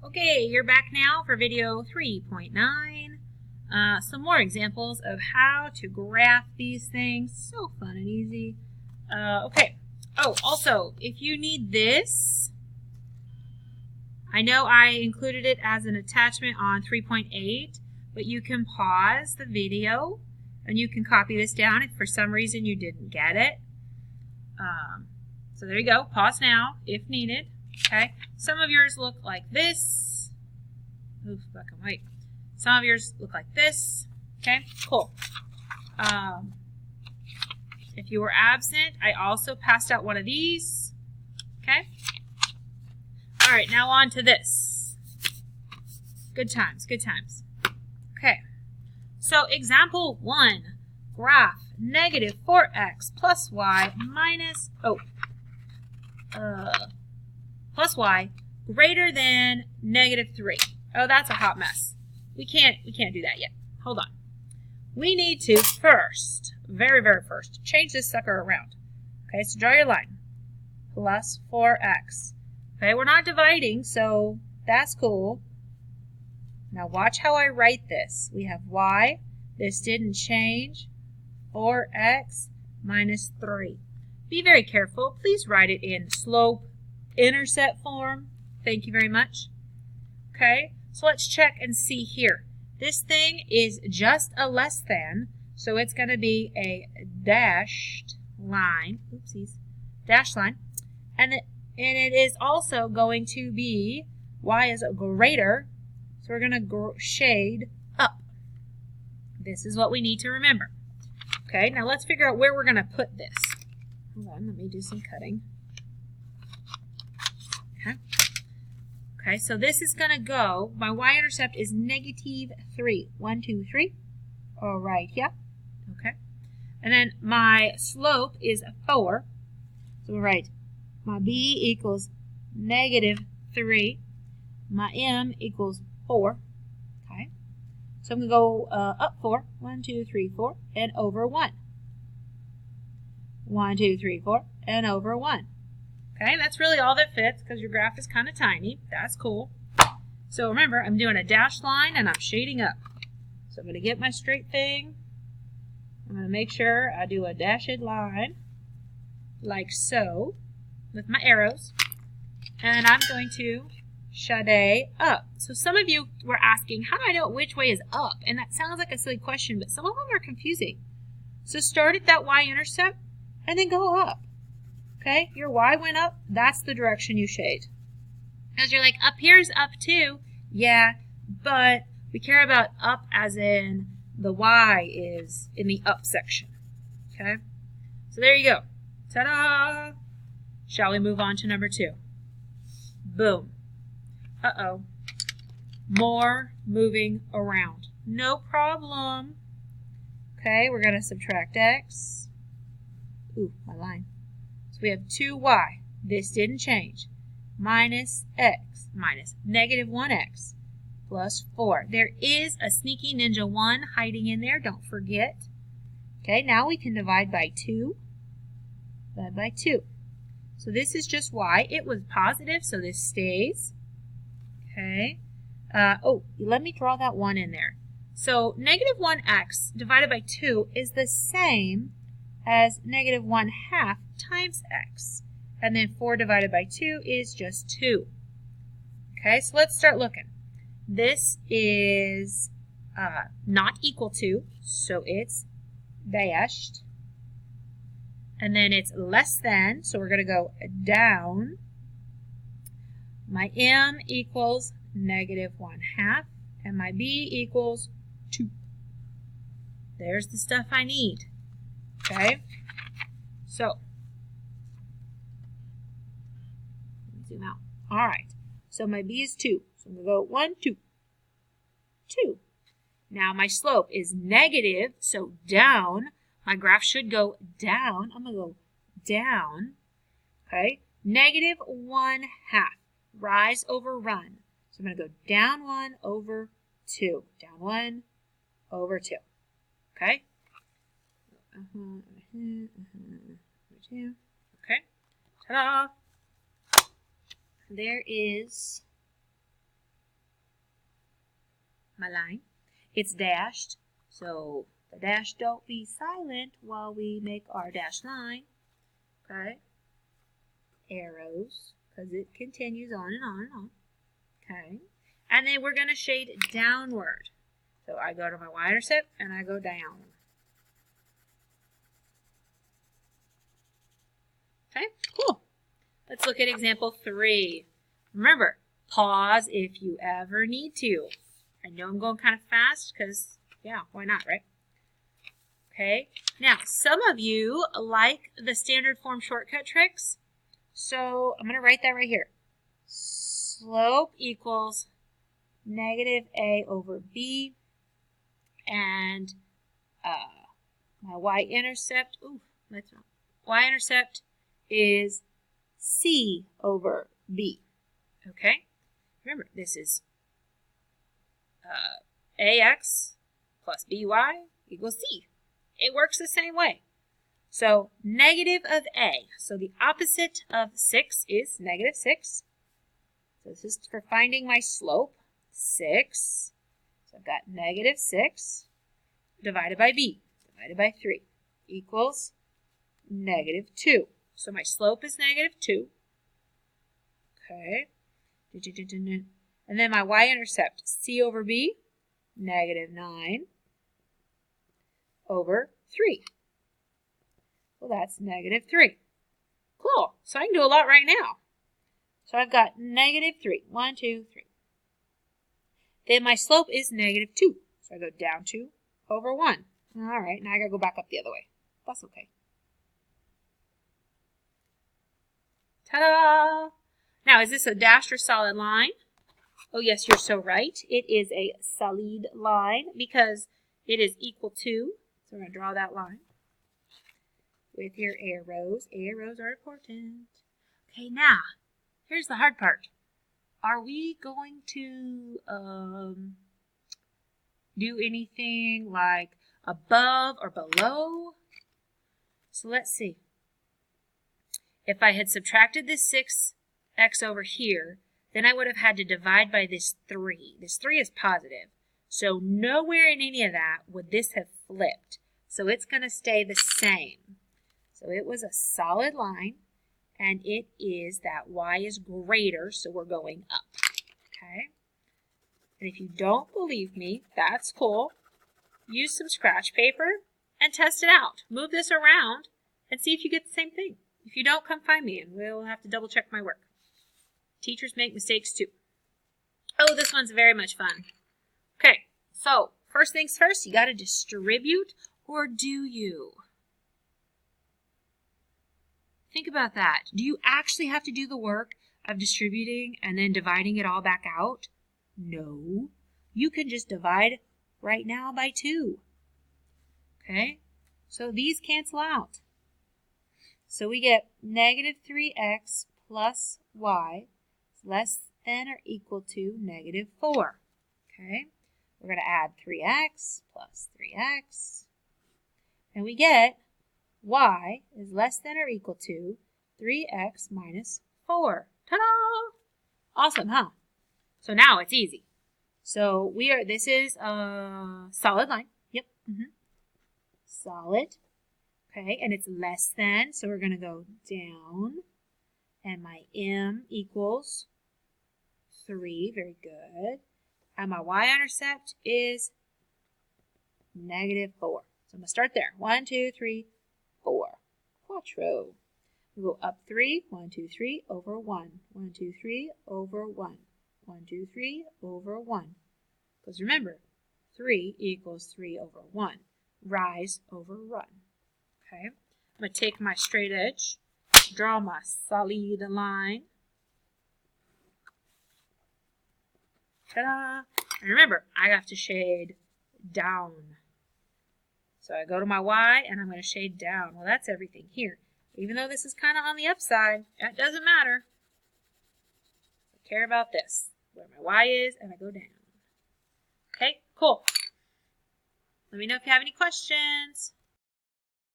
Okay, you're back now for video 3.9. Some more examples of how to graph these things. So fun and easy. Okay. Oh, also, if you need this, I know I included it as an attachment on 3.8, but you can pause the video and you can copy this down if for some reason you didn't get it. So there you go. Pause now if needed. Okay. Some of yours look like this. Oof, black and white. Some of yours look like this. Okay, cool. If you were absent, I also passed out one of these. Okay. All right, now on to this. Good times, good times. Okay. So example 1, graph negative 4x plus y minus, plus y greater than negative 3. Oh, that's a hot mess. We can't do that yet. Hold on. We need to first, very first, change this sucker around. Okay, so draw your line. Plus 4x. Okay, we're not dividing, so that's cool. Now watch how I write this. We have y. This didn't change. 4x minus 3. Be very careful. Please write it in slope intercept form. Thank you very much. Okay, so let's check and see here. This thing is just a less than, so it's going to be a dashed line. Oopsies. Dashed line. And it is also going to be, y is a greater, so we're going to shade up. This is what we need to remember. Okay, now let's figure out where we're going to put this. Hold on, let me do some cutting. Okay. Okay, so this is going to go, my y-intercept is negative 3. 1, 2, 3. All right, yeah. Okay. And then my slope is 4. So we'll write my b equals negative 3. My m equals 4. Okay. So I'm going to go up 4. 1, 2, 3, 4. And over 1. 1, 2, 3, 4. And over 1. Okay, that's really all that fits because your graph is kind of tiny. That's cool. So remember, I'm doing a dashed line and I'm shading up. So I'm going to get my straight thing. I'm going to make sure I do a dashed line like so with my arrows. And I'm going to shade up. So some of you were asking, how do I know which way is up? And that sounds like a silly question, but some of them are confusing. So start at that y-intercept and then go up. Okay, your y went up, that's the direction you shade. Because you're like, up here's up too. Yeah, but we care about up as in the y is in the up section. Okay, so there you go. Ta-da! Shall we move on to number 2? Boom. Uh-oh. More moving around. No problem. Okay, we're going to subtract x. Ooh, my line. So we have 2y. This didn't change. Minus x minus negative 1x plus 4. There is a sneaky ninja 1 hiding in there. Don't forget. Okay, now we can divide by 2. Divide by 2. So this is just y. It was positive, so this stays. Okay. Let me draw that 1 in there. So negative 1x divided by 2 is the same as negative 1/2 times x. And then 4 divided by 2 is just 2. Okay, so let's start looking. This is not equal to, so it's dashed. And then it's less than, so we're going to go down. My m equals negative 1/2, and my b equals 2. There's the stuff I need. Okay, so zoom out. All right, so my b is 2. So I'm going to go 1, 2, 2. Now my slope is negative, so down. My graph should go down. I'm going to go down. Okay, negative 1/2. Rise over run. So I'm going to go down 1 over 2. Down 1 over 2. Okay? Okay. Ta-da! There is my line. It's dashed, so the dash don't be silent while we make our dashed line. Okay? Arrows, because it continues on and on and on. Okay? And then we're going to shade downward. So I go to my y-intercept and I go down. Okay, cool. Let's look at example 3. Remember, pause if you ever need to. I know I'm going kind of fast because, yeah, why not, right? Okay, now some of you like the standard form shortcut tricks. So I'm going to write that right here. Slope equals negative a over b. And my y-intercept, y-intercept is c over b. Okay? Remember, this is ax plus by equals c. It works the same way. So negative of a. So the opposite of 6 is negative 6. So this is for finding my slope. 6. So I've got negative 6 divided by b, divided by 3, equals negative 2. So my slope is negative 2. Okay. And then my y-intercept, c over b, negative 9 over 3. Well, that's negative 3. Cool. So I can do a lot right now. So I've got negative 3. 1, 2, 3. Then my slope is negative 2. So I go down 2 over 1. All right, now I got to go back up the other way. That's okay. Ta-da! Now, is this a dashed or solid line? Oh, yes, you're so right. It is a solid line because it is equal to. So we're going to draw that line with your arrows. Arrows are important. Okay, now, here's the hard part. Are we going to do anything like above or below? So let's see. If I had subtracted this 6x over here, then I would have had to divide by this 3. This 3 is positive. So nowhere in any of that would this have flipped. So it's going to stay the same. So it was a solid line, and it is that y is greater, so we're going up. Okay? And if you don't believe me, that's cool. Use some scratch paper and test it out. Move this around and see if you get the same thing. If you don't, come find me and we'll have to double check my work. Teachers make mistakes too. Oh, this one's very much fun. Okay, so first things first, you got to distribute, or do you? Think about that. Do you actually have to do the work of distributing and then dividing it all back out? No. You can just divide right now by 2. Okay? So these cancel out. So we get negative 3x plus y is less than or equal to negative 4. Okay? We're going to add 3x plus 3x. And we get y is less than or equal to 3x minus 4. Ta-da! Awesome, huh? So now it's easy. So this is a solid line. Yep. Solid. Okay, and it's less than, so we're going to go down. And my m equals 3. Very good. And my y-intercept is negative 4. So I'm going to start there. 1, 2, 3, 4. Quattro. We go up 3. 1, 2, 3 over 1. 1, 2, 3 over 1. 1, 2, 3 over 1. Because remember, 3 equals 3 over 1. Rise over run. Okay, I'm going to take my straight edge, draw my solid line. Ta-da! And remember, I have to shade down. So I go to my y and I'm going to shade down. Well, that's everything here. Even though this is kind of on the upside, that doesn't matter. I care about this, where my y is, and I go down. Okay, cool. Let me know if you have any questions.